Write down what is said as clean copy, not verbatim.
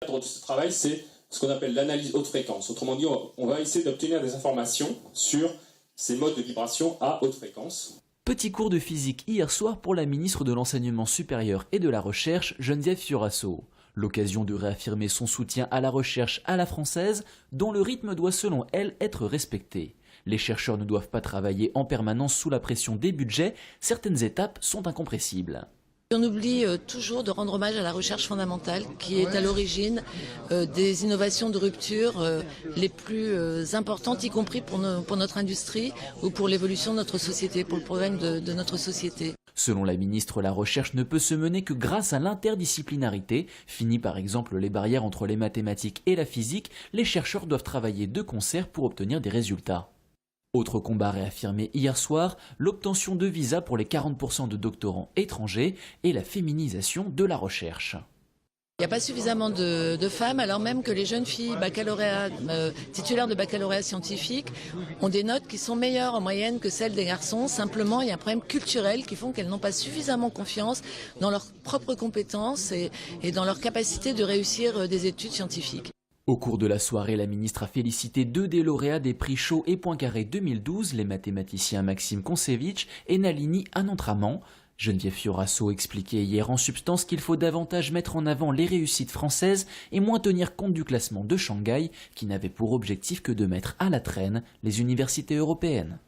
Le cadre de ce travail, c'est ce qu'on appelle l'analyse haute fréquence. Autrement dit, on va essayer d'obtenir des informations sur ces modes de vibration à haute fréquence. Petit cours de physique hier soir pour la ministre de l'Enseignement supérieur et de la Recherche, Geneviève Fioraso. L'occasion de réaffirmer son soutien à la recherche à la française, dont le rythme doit selon elle être respecté. Les chercheurs ne doivent pas travailler en permanence sous la pression des budgets, certaines étapes sont incompressibles. On oublie toujours de rendre hommage à la recherche fondamentale qui est à l'origine des innovations de rupture les plus importantes, y compris pour notre industrie ou pour l'évolution de notre société, pour le progrès de notre société. Selon la ministre, la recherche ne peut se mener que grâce à l'interdisciplinarité. Fini par exemple les barrières entre les mathématiques et la physique, les chercheurs doivent travailler de concert pour obtenir des résultats. Autre combat réaffirmé hier soir, l'obtention de visas pour les 40% de doctorants étrangers et la féminisation de la recherche. Il n'y a pas suffisamment de femmes, alors même que les jeunes filles titulaires de baccalauréat scientifique ont des notes qui sont meilleures en moyenne que celles des garçons. Simplement, il y a un problème culturel qui font qu'elles n'ont pas suffisamment confiance dans leurs propres compétences et dans leur capacité de réussir des études scientifiques. Au cours de la soirée, la ministre a félicité 2 des lauréats des prix Chaud et Poincaré 2012, les mathématiciens Maxime Kontsevich et Nalini Anantraman. Geneviève Fioraso expliquait hier en substance qu'il faut davantage mettre en avant les réussites françaises et moins tenir compte du classement de Shanghai, qui n'avait pour objectif que de mettre à la traîne les universités européennes.